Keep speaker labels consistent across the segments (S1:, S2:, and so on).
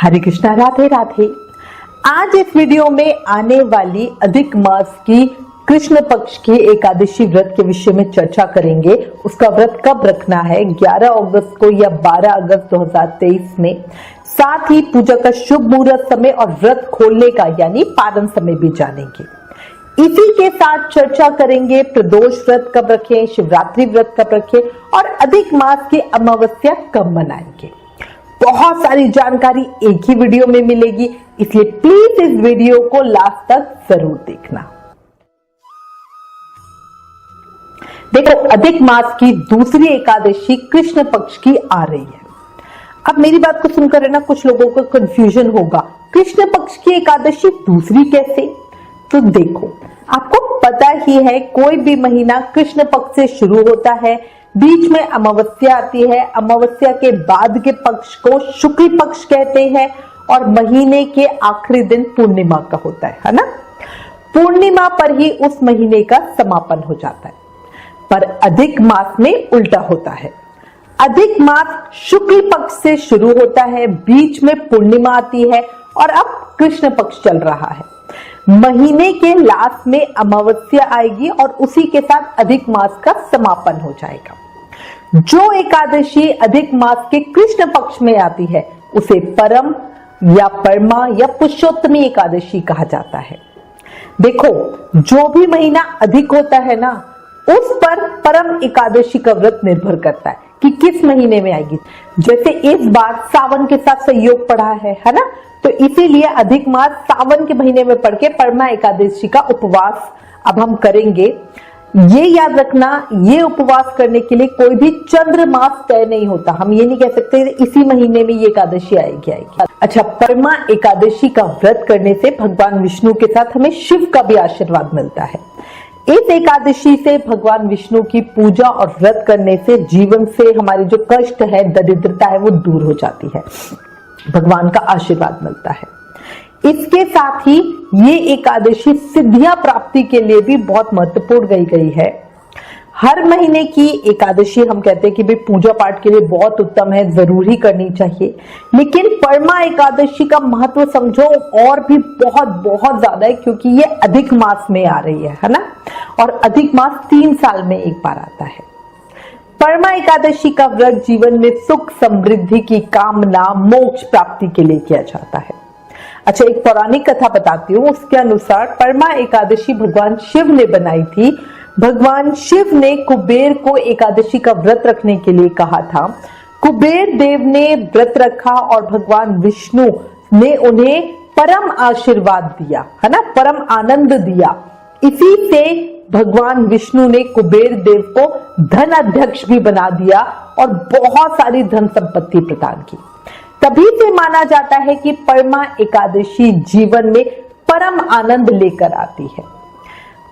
S1: हरे कृष्णा, राधे राधे। आज इस वीडियो में आने वाली अधिक मास की कृष्ण पक्ष की एकादशी व्रत के विषय में चर्चा करेंगे। उसका व्रत कब रखना है, 11 अगस्त को या 12 अगस्त 2023 में। साथ ही पूजा का शुभ मुहूर्त समय और व्रत खोलने का यानी पारण समय भी जानेंगे। इसी के साथ चर्चा करेंगे प्रदोष व्रत कब रखें, शिवरात्रि व्रत कब रखें और अधिक मास की अमावस्या कब मनाएंगे। बहुत सारी जानकारी एक ही वीडियो में मिलेगी, इसलिए प्लीज इस वीडियो को लास्ट तक जरूर देखना। देखो, अधिक मास की दूसरी एकादशी कृष्ण पक्ष की आ रही है। अब मेरी बात को सुनकर है ना, कुछ लोगों को कंफ्यूजन होगा, कृष्ण पक्ष की एकादशी दूसरी कैसे? तो देखो, आपको पता ही है कोई भी महीना कृष्ण पक्ष से शुरू होता है, बीच में अमावस्या आती है, अमावस्या के बाद के पक्ष को शुक्ल पक्ष कहते हैं और महीने के आखिरी दिन पूर्णिमा का होता है ना। पूर्णिमा पर ही उस महीने का समापन हो जाता है। पर अधिक मास में उल्टा होता है। अधिक मास शुक्ल पक्ष से शुरू होता है, बीच में पूर्णिमा आती है और अब कृष्ण पक्ष चल रहा है। महीने के लास्ट में अमावस्या आएगी और उसी के साथ अधिक मास का समापन हो जाएगा। जो एकादशी अधिक मास के कृष्ण पक्ष में आती है उसे परम या परमा या पुरुषोत्तमी एकादशी कहा जाता है। देखो, जो भी महीना अधिक होता है ना, उस पर परम एकादशी का व्रत निर्भर करता है कि किस महीने में आएगी। जैसे इस बार सावन के साथ संयोग पड़ा है ना, तो इसीलिए अधिक मास सावन के महीने में पड़ के परमा एकादशी का उपवास अब हम करेंगे। ये याद रखना, ये उपवास करने के लिए कोई भी चंद्र मास तय नहीं होता। हम ये नहीं कह सकते इसी महीने में ये एकादशी आएगी। अच्छा, परमा एकादशी का व्रत करने से भगवान विष्णु के साथ हमें शिव का भी आशीर्वाद मिलता है। इस एकादशी से भगवान विष्णु की पूजा और व्रत करने से जीवन से हमारी जो कष्ट है, दरिद्रता है, वो दूर हो जाती है, भगवान का आशीर्वाद मिलता है। इसके साथ ही ये एकादशी सिद्धियां प्राप्ति के लिए भी बहुत महत्वपूर्ण कही गई है। हर महीने की एकादशी हम कहते हैं कि भाई पूजा पाठ के लिए बहुत उत्तम है, जरूर ही करनी चाहिए। लेकिन परमा एकादशी का महत्व समझो और भी बहुत बहुत ज्यादा है, क्योंकि ये अधिक मास में आ रही है ना, और अधिक मास 3 साल में एक बार आता है। परमा एकादशी का व्रत जीवन में सुख समृद्धि की कामना, मोक्ष प्राप्ति के लिए किया जाता है। अच्छा, एक पौराणिक कथा बताती हूँ। उसके अनुसार परमा एकादशी भगवान शिव ने बनाई थी। भगवान शिव ने कुबेर को एकादशी का व्रत रखने के लिए कहा था। कुबेर देव ने व्रत रखा और भगवान विष्णु ने उन्हें परम आशीर्वाद दिया है ना, परम आनंद दिया। इसी से भगवान विष्णु ने कुबेर देव को धन अध्यक्ष भी बना दिया और बहुत सारी धन संपत्ति प्रदान की। तभी से माना जाता है कि परमा एकादशी जीवन में परम आनंद लेकर आती है।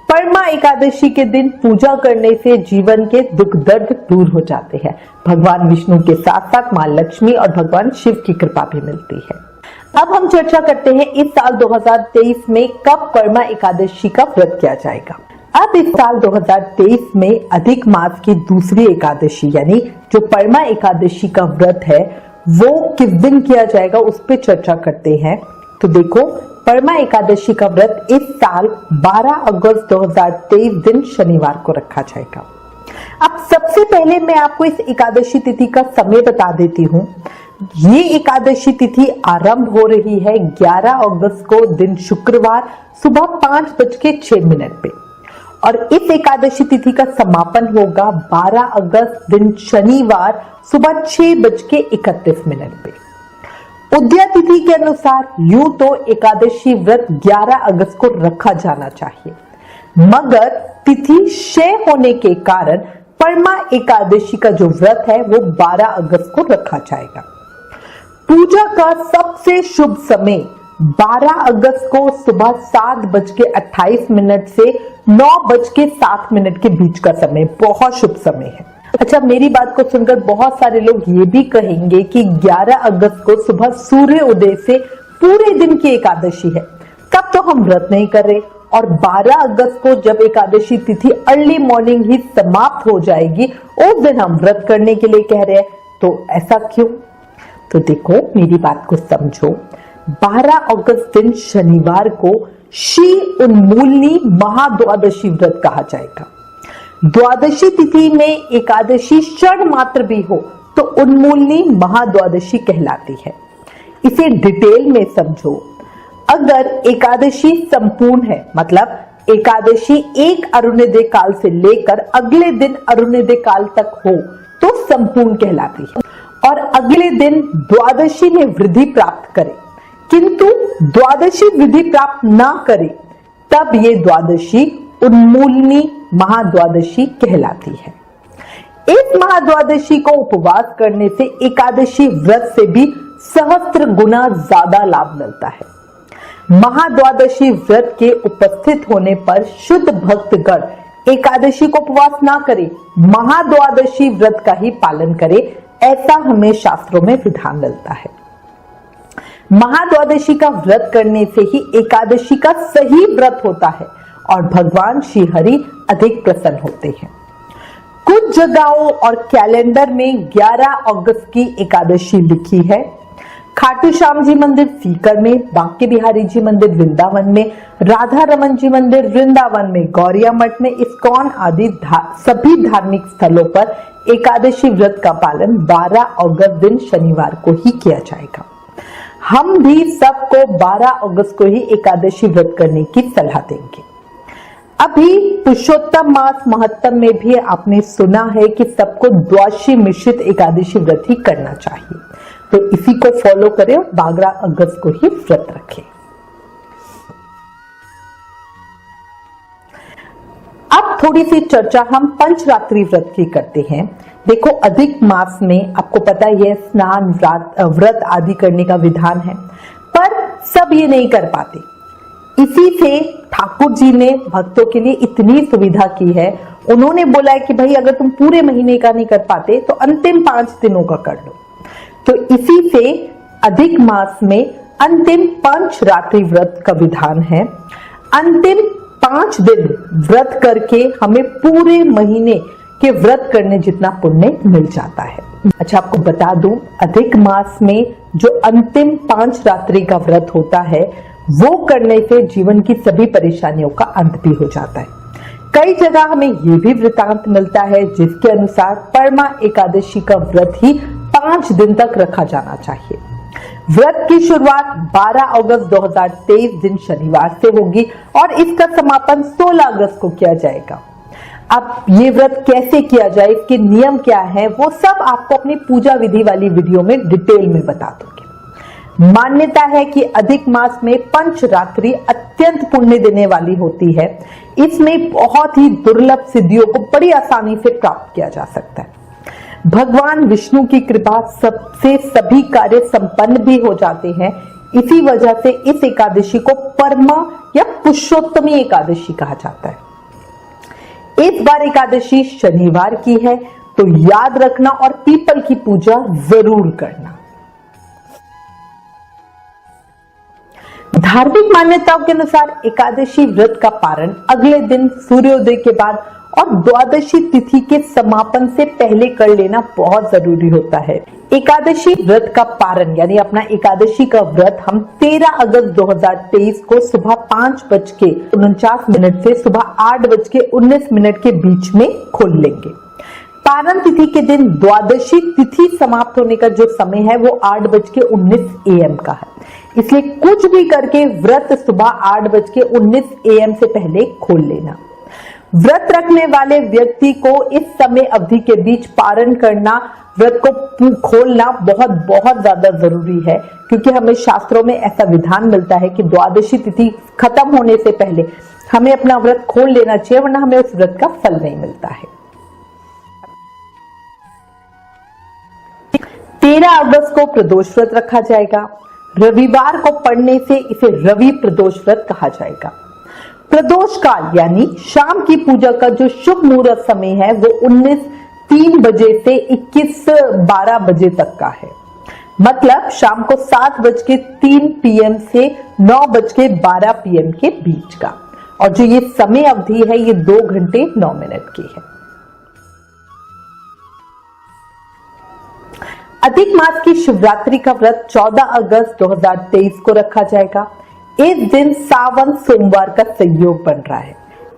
S1: परमा एकादशी के दिन पूजा करने से जीवन के दुख दर्द दूर हो जाते हैं। भगवान विष्णु के साथ साथ मां लक्ष्मी और भगवान शिव की कृपा भी मिलती है। अब हम चर्चा करते हैं इस साल 2023 में कब परमा एकादशी का व्रत किया जाएगा। अब इस साल 2023 में अधिक मास की दूसरी एकादशी यानी जो परमा एकादशी का व्रत है वो किस दिन किया जाएगा, उस पर चर्चा करते हैं। तो देखो, परमा एकादशी का व्रत इस साल 12 अगस्त 2023 दिन शनिवार को रखा जाएगा। अब सबसे पहले मैं आपको इस एकादशी तिथि का समय बता देती हूँ। ये एकादशी तिथि आरंभ हो रही है 11 अगस्त को दिन शुक्रवार सुबह 5:06 पे और इस एकादशी तिथि का समापन होगा 12 अगस्त दिन शनिवार सुबह 6:31 पे। उदया तिथि के अनुसार यूं तो एकादशी व्रत 11 अगस्त को रखा जाना चाहिए, मगर तिथि क्षय होने के कारण परमा एकादशी का जो व्रत है वो 12 अगस्त को रखा जाएगा। पूजा का सबसे शुभ समय 12 अगस्त को सुबह 7:28 से 9:07 के बीच का समय बहुत शुभ समय है। अच्छा, मेरी बात को सुनकर बहुत सारे लोग ये भी कहेंगे कि 11 अगस्त को सुबह सूर्य उदय से पूरे दिन की एकादशी है, तब तो हम व्रत नहीं कर रहे, और 12 अगस्त को जब एकादशी तिथि अर्ली मॉर्निंग ही समाप्त हो जाएगी उस दिन हम व्रत करने के लिए कह रहे हैं। तो ऐसा क्यों? तो देखो मेरी बात को समझो, 12 अगस्त दिन शनिवार को श्री उन्मूलनी महाद्वादशी व्रत कहा जाएगा। द्वादशी तिथि में एकादशी क्षण मात्र भी हो तो उन्मूलनी महाद्वादशी कहलाती है। इसे डिटेल में समझो। अगर एकादशी संपूर्ण है, मतलब एकादशी एक अरुणोदय काल से लेकर अगले दिन अरुणोदय काल तक हो तो संपूर्ण कहलाती है, और अगले दिन द्वादशी में वृद्धि प्राप्त करे किंतु द्वादशी वृद्धि प्राप्त ना करे तब ये द्वादशी उन्मूलनी महाद्वादशी कहलाती है। इस महाद्वादशी को उपवास करने से एकादशी व्रत से भी सहस्त्र गुना ज्यादा लाभ मिलता है। महाद्वादशी व्रत के उपस्थित होने पर शुद्ध भक्तगण एकादशी को उपवास ना करे, महाद्वादशी व्रत का ही पालन करे, ऐसा हमें शास्त्रों में विधान मिलता है। महाद्वादशी का व्रत करने से ही एकादशी का सही व्रत होता है और भगवान श्री हरि अधिक प्रसन्न होते हैं। कुछ जगहों और कैलेंडर में 11 अगस्त की एकादशी लिखी है। खाटू श्याम जी मंदिर सीकर में, बांके बिहारी जी मंदिर वृंदावन में, राधा रमन जी मंदिर वृंदावन में, गौरिया मठ में, इस्कॉन आदि सभी धार्मिक स्थलों पर एकादशी व्रत का पालन 12 अगस्त दिन शनिवार को ही किया जाएगा। हम भी सबको 12 अगस्त को ही एकादशी व्रत करने की सलाह देंगे। अभी पुरुषोत्तम मास महत्तम में भी आपने सुना है कि सबको द्वादशी मिश्रित एकादशी व्रत ही करना चाहिए, तो इसी को फॉलो करें और 12 अगस्त को ही व्रत रखें। अब थोड़ी सी चर्चा हम पंचरात्रि व्रत की करते हैं। देखो अधिक मास में आपको पता ही है स्नान व्रत आदि करने का विधान है, पर सब ये नहीं कर पाते। इसी से ठाकुर जी ने भक्तों के लिए इतनी सुविधा की है, उन्होंने बोला है कि भाई अगर तुम पूरे महीने का नहीं कर पाते तो अंतिम 5 दिनों का कर लो। तो इसी से अधिक मास में अंतिम पंचरात्रि व्रत का विधान है। अंतिम 5 दिन व्रत करके हमें पूरे महीने के व्रत करने जितना पुण्य मिल जाता है। अच्छा, आपको बता दूं, अधिक मास में जो अंतिम 5 रात्रि का व्रत होता है वो करने से जीवन की सभी परेशानियों का अंत भी हो जाता है। कई जगह हमें ये भी वृतांत मिलता है जिसके अनुसार परमा एकादशी का व्रत ही 5 दिन तक रखा जाना चाहिए। व्रत की शुरुआत 12 अगस्त 2023 दिन शनिवार से होगी और इसका समापन 16 अगस्त को किया जाएगा। अब ये व्रत कैसे किया जाए, इसके नियम क्या है, वो सब आपको अपनी पूजा विधि वाली वीडियो में डिटेल में बता दूंगी। मान्यता है कि अधिक मास में पंचरात्रि अत्यंत पुण्य देने वाली होती है। इसमें बहुत ही दुर्लभ सिद्धियों को बड़ी आसानी से प्राप्त किया जा सकता है। भगवान विष्णु की कृपा सबसे सभी कार्य संपन्न भी हो जाते हैं। इसी वजह से इस एकादशी को परमा या पुरुषोत्तमी एकादशी कहा जाता है। इस बार एकादशी शनिवार की है, तो याद रखना और पीपल की पूजा जरूर करना। धार्मिक मान्यताओं के अनुसार एकादशी व्रत का पारण अगले दिन सूर्योदय के बाद और द्वादशी तिथि के समापन से पहले कर लेना बहुत जरूरी होता है। एकादशी व्रत का पारण यानी अपना एकादशी का व्रत हम 13 अगस्त 2023 को सुबह 5:49 से सुबह 8:19 के बीच में खोल लेंगे। पारण तिथि के दिन द्वादशी तिथि समाप्त होने का जो समय है वो 8:19 AM का है, इसलिए कुछ भी करके व्रत सुबह 8:19 AM से पहले खोल लेना। व्रत रखने वाले व्यक्ति को इस समय अवधि के बीच पारण करना, व्रत को खोलना बहुत ज्यादा जरूरी है, क्योंकि हमें शास्त्रों में ऐसा विधान मिलता है कि द्वादशी तिथि खत्म होने से पहले हमें अपना व्रत खोल लेना चाहिए, वरना हमें उस व्रत का फल नहीं मिलता है। 13 अगस्त को प्रदोष व्रत रखा जाएगा। रविवार को पड़ने से इसे रवि प्रदोष व्रत कहा जाएगा। प्रदोष काल यानी शाम की पूजा का जो शुभ मुहूर्त समय है वो 19:03 बजे से 21:12 बजे तक का है। मतलब शाम को 7:03 PM से 9:12 PM के बीच का, और जो ये समय अवधि है ये 2 घंटे 9 मिनट की है। अधिक मास की शिवरात्रि का व्रत 14 अगस्त 2023 को रखा जाएगा। इस दिन सावन सोमवार का संयोग बन रहा है।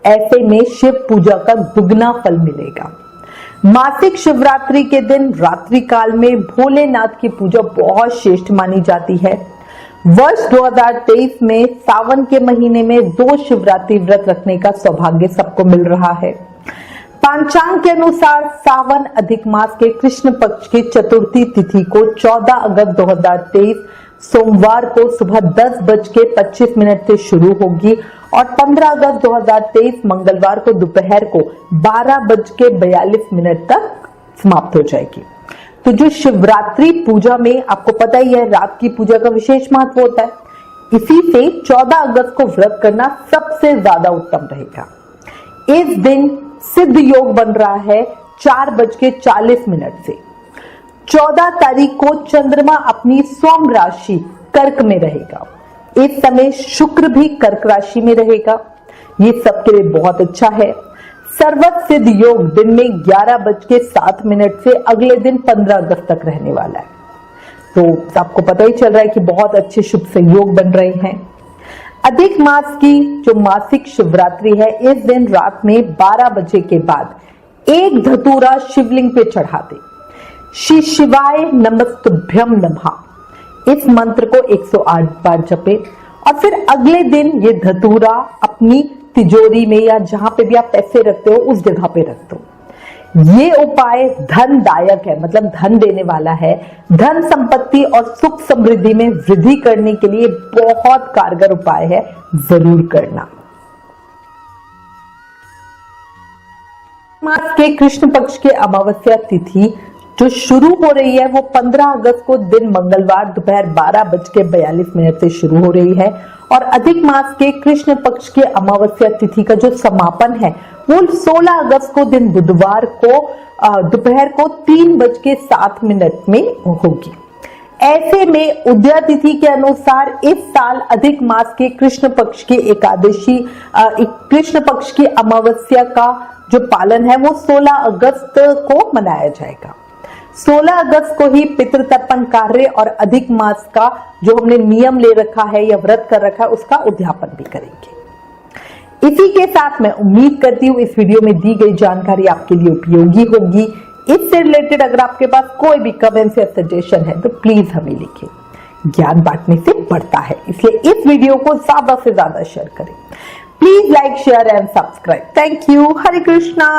S1: ऐसे में शिव पूजा का दुगना फल मिलेगा। मासिक शिवरात्रि के दिन रात्रि काल में भोलेनाथ की पूजा बहुत श्रेष्ठ मानी जाती है। वर्ष 2023 में सावन के महीने में 2 शिवरात्रि व्रत रखने का सौभाग्य सबको मिल रहा है। पंचांग के अनुसार सावन अधिक मास के कृष्ण पक्ष की चतुर्थी तिथि को 14 अगस्त 2023 सोमवार को सुबह 10:25 से शुरू होगी और 15 अगस्त 2023 मंगलवार को दोपहर को 12:42 तक समाप्त हो जाएगी। तो जो शिवरात्रि पूजा में आपको पता ही है रात की पूजा का विशेष महत्व होता है, इसी से 14 अगस्त को व्रत करना सबसे ज्यादा उत्तम रहेगा। इस दिन सिद्ध योग बन रहा है 4:40 से। 14 तारीख को चंद्रमा अपनी स्वयं राशि कर्क में रहेगा। इस समय शुक्र भी कर्क राशि में रहेगा। ये सबके लिए बहुत अच्छा है। सर्वत सिद्ध योग दिन में 11:07 से अगले दिन 15 अगस्त तक रहने वाला है। तो आपको पता ही चल रहा है कि बहुत अच्छे शुभ संयोग बन रहे हैं। अधिक मास की जो मासिक शिवरात्रि है, इस दिन रात में 12 बजे के बाद एक धतूरा शिवलिंग पे चढ़ा दे। श्री शिवाय नमस्तुभ्यम नमः इस मंत्र को 108 बार जपे और फिर अगले दिन ये धतूरा अपनी तिजोरी में या जहां पे भी आप पैसे रखते हो उस जगह पे रख दो। ये उपाय धनदायक है, मतलब धन देने वाला है। धन संपत्ति और सुख समृद्धि में वृद्धि करने के लिए बहुत कारगर उपाय है, जरूर करना। मास के कृष्ण पक्ष के अमावस्या तिथि जो शुरू हो रही है वो 15 अगस्त को दिन मंगलवार दोपहर 12:42 से शुरू हो रही है और अधिक मास के कृष्ण पक्ष के अमावस्या तिथि का जो समापन है वो 16 अगस्त को दिन बुधवार को दोपहर को 3:07 में होगी। ऐसे में उदया तिथि के अनुसार इस साल अधिक मास के कृष्ण पक्ष की एकादशी कृष्ण पक्ष की अमावस्या का जो पालन है वो 16 अगस्त को मनाया जाएगा। 16 अगस्त को ही पितृतर्पण कार्य और अधिक मास का जो हमने नियम ले रखा है या व्रत कर रखा है उसका उद्यापन भी करेंगे। इसी के साथ मैं उम्मीद करती हूँ इस वीडियो में दी गई जानकारी आपके लिए उपयोगी होगी। इससे रिलेटेड अगर आपके पास कोई भी कमेंट्स या सजेशन है तो प्लीज हमें लिखिए। ज्ञान बांटने से बढ़ता है, इसलिए इस वीडियो को ज्यादा से ज्यादा शेयर करें। Please like share and subscribe. Thank you. Hare Krishna.